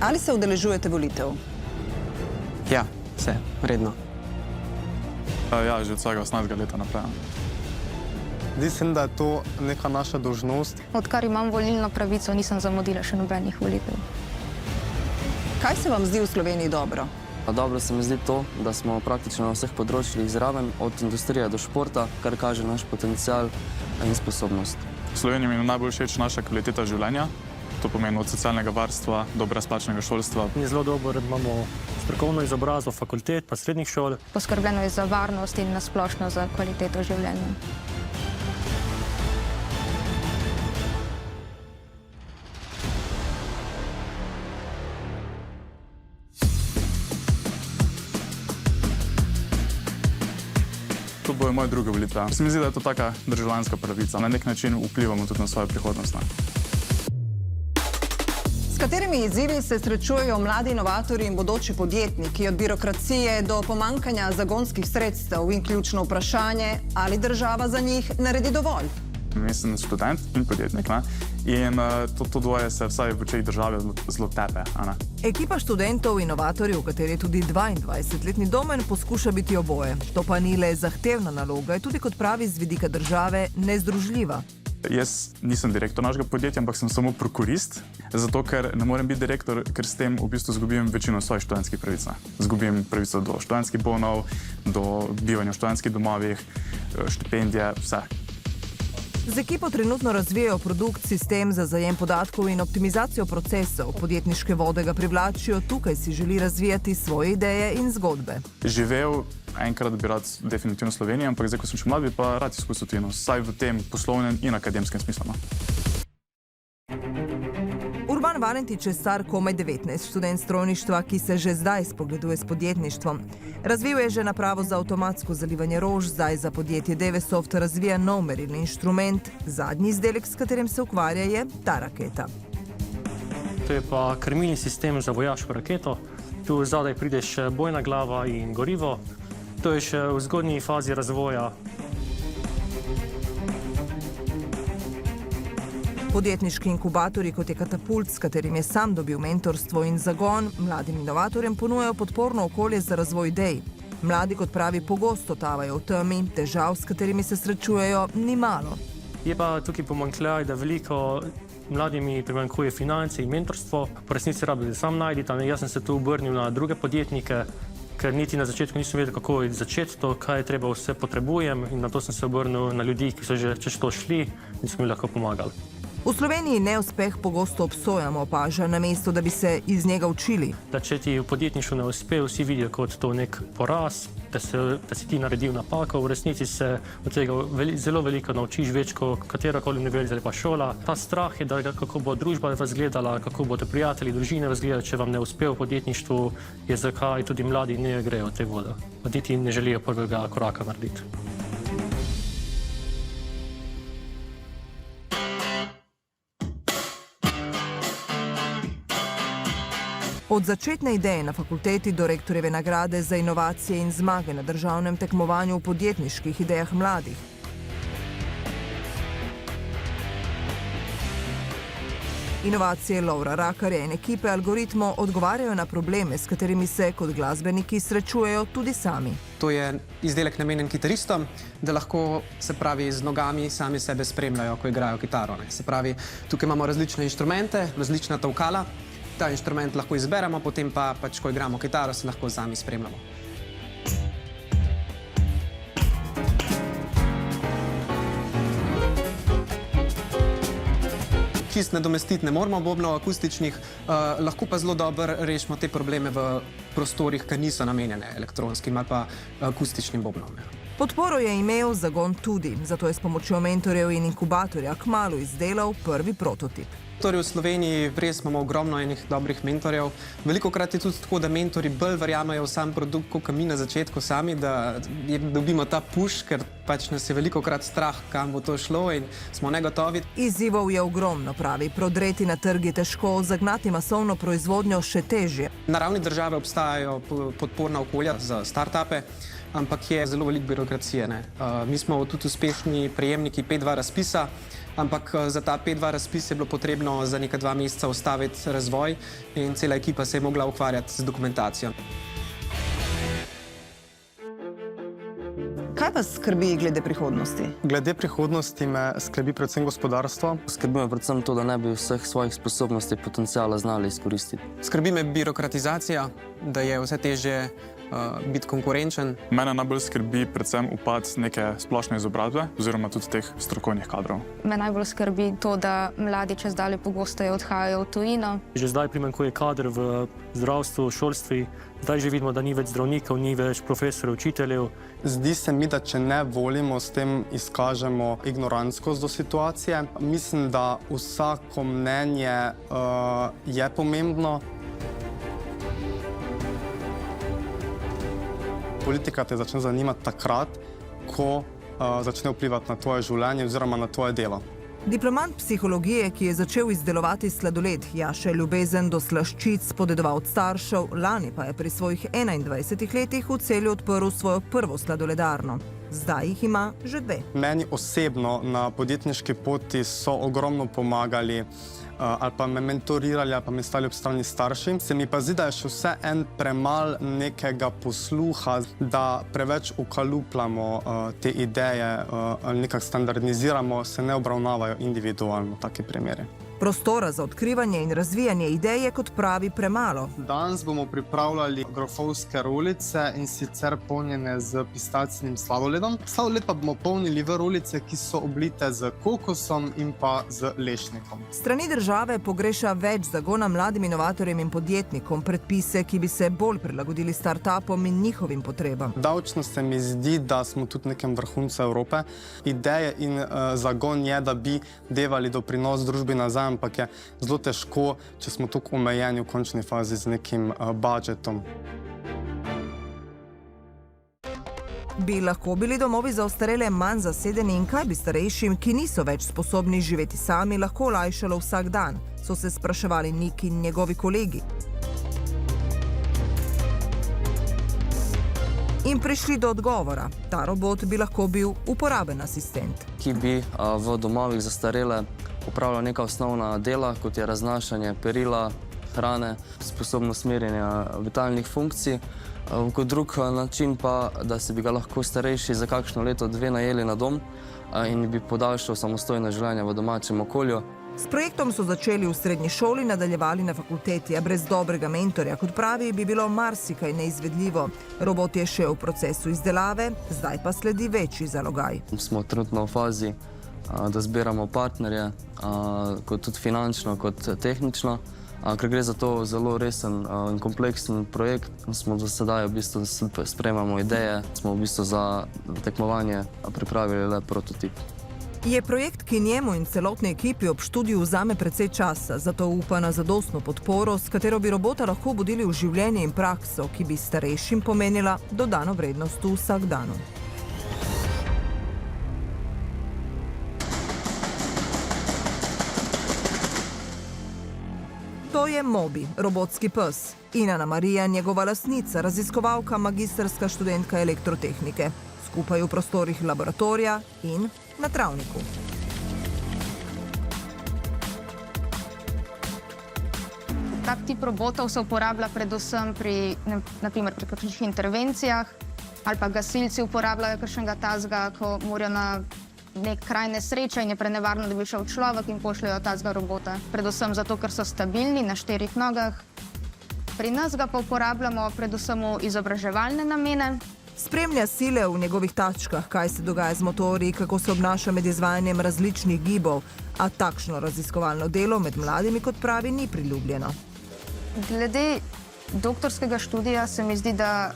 Ali se udeležujete volitev? Ja, se, redno. Ja, že od vsega 18 leta naprej. Zdi se mi, da je to neka naša dolžnost. Odkar imam volilno pravico, nisem zamudila še nobenih volitev. Kaj se vam zdi v Sloveniji dobro? Dobro se mi zdi to, da smo praktično na vseh področjih zraven, od industrije do športa, kar kaže naš potencial in sposobnost. V Sloveniji mi je najbolj všeč naša kvaliteta življenja. To pomeni od socialnega varstva do brezplačnega šolstva. Je zelo dobro, da imamo strokovno izobrazbo fakultet pa srednjih šol. Poskrbljeno je za varnost in nasplošno za kvaliteto življenja. To bojo moje druge volitve. Se mi zdi, da je to taka državljanska pravica. Na nek način vplivamo tudi na svojo prihodnost. S katerimi izzivi se srečujejo mladi inovatorji in bodoči podjetniki, od birokracije do pomankanja zagonskih sredstev in ključno vprašanje, ali država za njih naredi dovolj? Sem študent in podjetnik, in to dvoje se vsaj v očeh države zelo tepe. Ekipa študentov inovatorjev, v kateri je tudi 22-letni Domen, poskuša biti oboje. To pa ni le zahtevna naloga, je tudi, kot pravi, z vidika države nezdružljiva. Jaz nisem direktor našega podjetja, ampak sem samo prokurist, zato ker ne morem biti direktor, ker s tem v bistvu zgubim večino svojih študentskih pravic. Zgubim pravico do študentskih bonov, do bivanja v študentskih domovih, štipendije, vse. Z ekipo trenutno razvijajo produkt, sistem za zajem podatkov in optimizacijo procesov. Podjetniške vode ga privlačijo, tukaj si želi razvijati svoje ideje in zgodbe. Živel enkrat bi rad definitivno Slovenijo, ampak zdaj, ko sem še mlad, bi pa rad izkusil tujino, vsaj v tem poslovnem in akademskem smislu. Urban Valentič je star komaj 19, študent strojništva, ki se že zdaj spogleduje s podjetništvom. Razvil je že napravo za avtomatsko zalivanje rož, zdaj za podjetje Devesoft razvija nov merilni inštrument. Zadnji izdelek, s katerim se ukvarja, je ta raketa. To je pa krmilni sistem za vojaško raketo. Tu zadaj pride še bojna glava in gorivo. To je še v zgodnji fazi razvoja. Podjetniški inkubatorji, kot je Katapult, s katerim je sam dobil mentorstvo in zagon, mladim inovatorjem ponujajo podporno okolje za razvoj idej. Mladi, kot pravi, pogosto tavajo v temi, težav, s katerimi se srečujejo, ni malo. Je pa tukaj pomanjkljaj, da veliko mladimi primanjkuje finance in mentorstvo. Po resnici rabi sam najti. Jaz sem se tu obrnil na druge podjetnike, ker niti na začetku nisem vedel, kako začeti to, kaj treba vse potrebujem, in na to sem se obrnil na ljudi, ki so že čez to šli in so mi lahko pomagali. V Sloveniji neuspeh pogosto obsojamo, opaža, namesto da bi se iz njega učili. Da če ti v podjetništvu ne uspe, vsi vidijo kot to nek poraz, da si ti naredil napako, v resnici se od tega zelo veliko naučiš, več kot katerakoli univerza ali pa šola. Ta strah je, da kako bo družba vas gledala, kako bodo prijatelji, družine vas gledali, če vam ne uspe v podjetništvu, je zakaj tudi mladi ne grejo v te vode. Niti ne želijo prvega koraka narediti. Od začetne ideje na fakulteti do rektorjeve nagrade za inovacije in zmage na državnem tekmovanju v podjetniških idejah mladih. Inovacije Lovra Rakarja in ekipe algoritmov odgovarjajo na probleme, s katerimi se kot glasbeniki srečujejo tudi sami. To je izdelek namenjen kitaristom, da lahko, se pravi, z nogami sami sebe spremljajo, ko igrajo kitaro. Se pravi, tukaj imamo različne inštrumente, različna tolkala. Ta inštrument lahko izberemo, potem pa, ko igramo kitaro, se lahko sami spremljamo. Čist nadomestiti ne moramo bobnov akustičnih, lahko pa zelo dobro rešimo te probleme v prostorih, ki niso namenjene elektronskim ali pa akustičnim bobnom. Podporo je imel zagon tudi, zato je s pomočjo mentorjev in inkubatorja kmalu izdelal prvi prototip. V Sloveniji res imamo ogromno enih dobrih mentorjev. Velikokrat je tudi tako, da mentori bolj verjamejo v sam produkt, kot mi na začetku sami, da dobimo ta push, ker pač nas je velikokrat strah, kam bo to šlo in smo negotovi. Izzivov je ogromno, pravi. Prodreti na trg je težko, zagnati masovno proizvodnjo še težje. Na ravni države obstajajo podporna okolja za start-upe, ampak je zelo veliko birokracije. Mi smo tudi uspešni prejemniki 5.2 razpisa, ampak za ta 5.2 razpis je bilo potrebno za neka 2 meseca ustaviti razvoj in cela ekipa se je mogla ukvarjati z dokumentacijo. Kaj vas skrbi glede prihodnosti? Glede prihodnosti me skrbi predvsem gospodarstvo. Skrbi me predvsem to, da ne bi vseh svojih sposobnosti in potencijala znali izkoristiti. Skrbi me birokratizacija, da je vse težje biti konkurenčen. Mene najbolj skrbi predvsem upad neke splošne izobrazbe oziroma tudi teh strokovnih kadrov. Me najbolj skrbi to, da mladi čezdalje pogosteje odhajajo v tujino. Že zdaj primanjkuje kader v zdravstvu, šolstvu. Zdaj že vidimo, da ni več zdravnikov, ni več profesorjev, učiteljev. Zdi se mi, da če ne volimo, s tem izkažemo ignorantskost do situacije. Mislim, da vsako mnenje je pomembno. Politika te začne zanimati takrat, ko začne vplivati na tvoje življenje oziroma na tvoje delo. Diplomant psihologije, ki je začel izdelovati sladoled, Jaša ljubezen do slaščic podedoval od staršev, lani pa je pri svojih 21 letih v Celju odprl svojo prvo sladoledarno. Zdaj jih ima že 2. Meni osebno na podjetniški poti so ogromno pomagali ali pa me mentorirali ali pa mi stali ob strani starši. Se mi pa zdi, da je še vse en premal nekega posluha, da preveč ukalupljamo te ideje ali nekako standardiziramo, se ne obravnavajo individualno taki primeri. Prostora za odkrivanje in razvijanje ideje, kot pravi, premalo. Danes bomo pripravljali grofovske rolice in sicer polnjene z pistacijnim sladoledom. Sladoled pa bomo polnili v rolice, ki so oblite z kokosom in pa z lešnikom. Strani države pogreša več zagona mladim inovatorjem in podjetnikom, predpise, ki bi se bolj prilagodili start-upom in njihovim potrebam. Davčno se mi zdi, da smo tudi nekem vrhuncu Evrope. Ideje in zagon je, da bi devali doprinos družbi nazaj, ampak je zelo težko, če smo tako omejeni v končni fazi z nekim budžetom. Bi lahko bili domovi za ostarele manj zasedeni in kaj bi starejšim, ki niso več sposobni živeti sami, lahko olajšalo vsak dan, so se spraševali Nik in njegovi kolegi. In prišli do odgovora. Ta robot bi lahko bil uporaben asistent. Ki bi v domovih za starele opravljal neka osnovna dela, kot je raznašanje perila, hrane, sposobnost merjenja vitalnih funkcij. Kot drug način pa, da se bi ga lahko starejši za kakšno leto, 2 najeli na dom in bi podaljšal samostojno življenje v domačem okolju. S projektom so začeli v srednji šoli, nadaljevali na fakulteti, a brez dobrega mentorja, kot pravi, bi bilo marsikaj neizvedljivo. Robot je še v procesu izdelave, zdaj pa sledi večji zalogaj. Smo trenutno v fazi, da zbiramo partnerje, kot tudi finančno, kot tehnično, ker gre za to zelo resen in kompleksen projekt. Smo do sedaj v bistvu sprejemamo ideje, smo v bistvu za tekmovanje pripravili le prototip. Je projekt, ki njemu in celotni ekipi ob študiju vzame precej časa, zato upa na zadostno podporo, s katero bi robota lahko budili v življenje in prakso, ki bi starejšim pomenila dodano vrednost v vsakdanu. To je Mobi, robotski pes. In Ana Marija, njegova lastnica, raziskovalka, magistrska študentka elektrotehnike. Skupaj v prostorih laboratorija in na travniku. Tak tip robotov se uporablja predvsem pri, naprimer, pri kakšnih intervencijah, ali pa gasilci uporabljajo kakšnega tazga, ko morajo na nek kraj nesreče in je prenevarno, da bi šel človek in pošljajo tazga robota. Predvsem zato, ker so stabilni na 4 nogah. Pri nas ga pa uporabljamo predvsem v izobraževalne namene. Spremlja sile v njegovih tačkah, kaj se dogaja z motorji, kako se obnaša med izvajanjem različnih gibov, a takšno raziskovalno delo med mladimi, kot pravi, ni priljubljeno. Glede doktorskega študija se mi zdi, da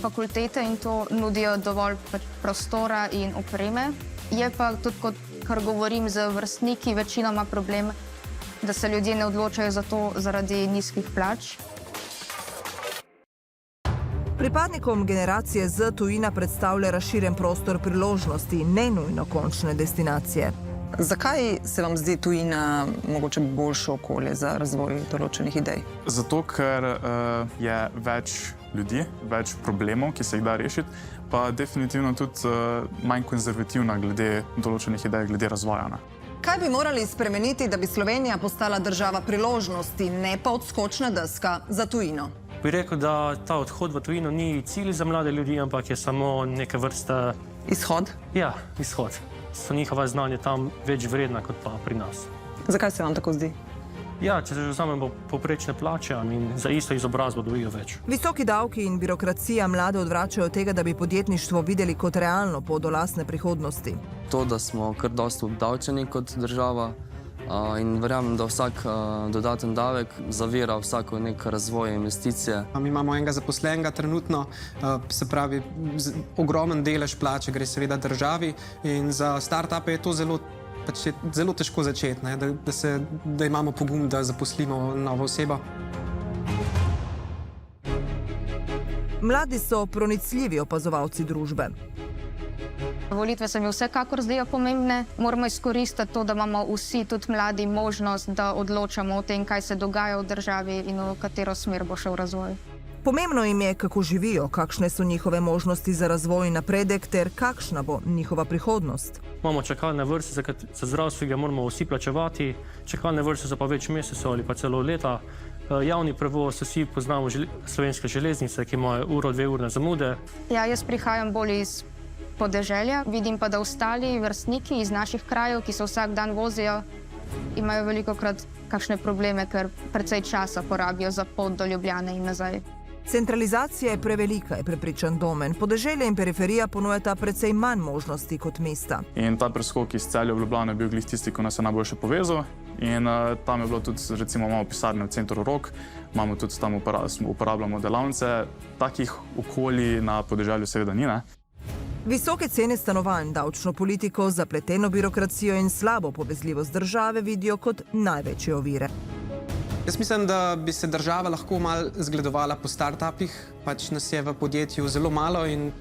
fakultete in to nudijo dovolj prostora in opreme. Je pa tudi, kot kar govorim z vrstniki, večinoma problem, da se ljudje ne odločajo za to zaradi nizkih plač. Pripadnikom generacije Z tujina predstavlja razširjen prostor priložnosti, ne nujno končne destinacije. Zakaj se vam zdi tujina mogoče boljše okolje za razvoj določenih idej? Zato, ker je več ljudi, več problemov, ki se jih da rešiti, pa definitivno tudi manj konzervativna glede določenih idej, glede razvoja. Kaj bi morali spremeniti, da bi Slovenija postala država priložnosti, ne pa odskočna deska za tujino? Bi rekel, da ta odhod v tujino ni cilj za mlade ljudi, ampak je samo neke vrste Izhod? ja, izhod. So njihova znanja tam več vredna kot pa pri nas. Zakaj se vam tako zdi? Ja, če se že vzamemo povprečne plače in za isto izobrazbo dobijo več. Visoki davki in birokracija mlade odvračajo od tega, da bi podjetništvo videli kot realno pot do lastne prihodnosti. To, da smo kar dosti obdavčeni kot država in verjamem, da vsak dodaten davek zavira vsako nek razvoj investicije. Mi imamo enega zaposlenega trenutno, se pravi, ogromen delež plače gre seveda državi in za start-upe je to zelo težko začeti, ne? Da imamo pogum, da zaposlimo novo osebo. Mladi so pronicljivi opazovalci družbe. Volitve se mi vsekakor zdijo pomembne. Moramo izkoristiti to, da imamo vsi, tudi mladi, možnost, da odločamo o tem, kaj se dogaja v državi in v katero smer bo šel razvoj. Pomembno jim je, kako živijo, kakšne so njihove možnosti za razvoj in napredek ter kakšna bo njihova prihodnost. Imamo čakalne vrste za zdravstvo, ki ga moramo vsi plačevati, čakalne vrste za pa več mesecev ali pa celo leta. Javni prevoz, vsi poznamo slovenske železnice, ki imajo uro, 2 urne zamude. Ja, jaz prihajam bolj iz podeželja, vidim pa, da ostali vrstniki iz naših krajev, ki se vsak dan vozijo, imajo velikokrat kakšne probleme, ker precej časa porabijo za pot do Ljubljane in nazaj. Centralizacija je prevelika, je prepričan Domen. Podeželje in periferija ponujata precej manj možnosti kot mesta. In ta preskok iz Celja v Ljubljano je bil glih tisti, ki nas je najboljše povezal. In tam je bilo tudi, recimo, imamo pisarne v centru Rok, imamo tudi tam uporabljamo delavnice. Takih okolij na podeželju seveda ni, ne? Visoke cene stanovanj, davčno politiko, zapleteno birokracijo in slabo povezljivost države vidijo kot največje ovire. Jaz mislim, da bi se država lahko malo zgledovala po start-upih, pač nas je v podjetju zelo malo in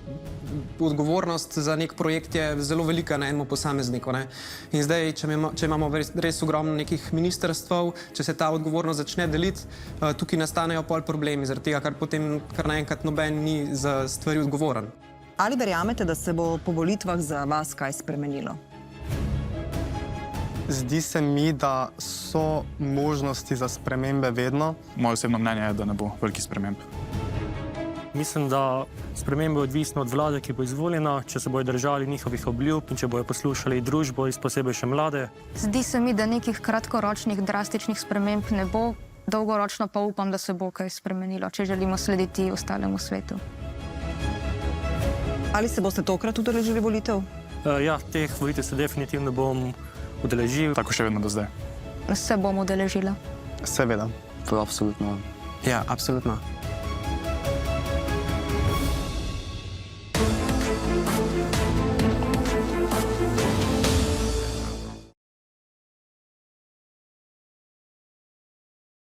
odgovornost za nek projekt je zelo velika na enem posamezniku, ne. In zdaj, če imamo res ogromno nekih ministrstev, če se ta odgovornost začne deliti, tukaj nastanejo pol problemi, zaradi tega, ker potem kar naenkrat noben ni za stvari odgovoren. Ali verjamete, da se bo po volitvah za vas kaj spremenilo? Zdi se mi, da so možnosti za spremembe vedno. Moje osebno mnenje je, da ne bo velikih sprememb. Mislim, da spremembe odvisno od vlade, ki bo izvoljena, če se bodo držali njihovih obljub in če bodo poslušali družbo, posebej še mlade. Zdi se mi, da nekih kratkoročnih drastičnih sprememb ne bo, dolgoročno pa upam, da se bo kaj spremenilo, če želimo slediti ostalemu svetu. Ali se boste tokrat udeležili volitev? Ja, teh volitev se definitivno bom udeležil. Tako še vedno do zdaj. Se bom udeležila. Seveda. To je absolutno. Ja, absolutno.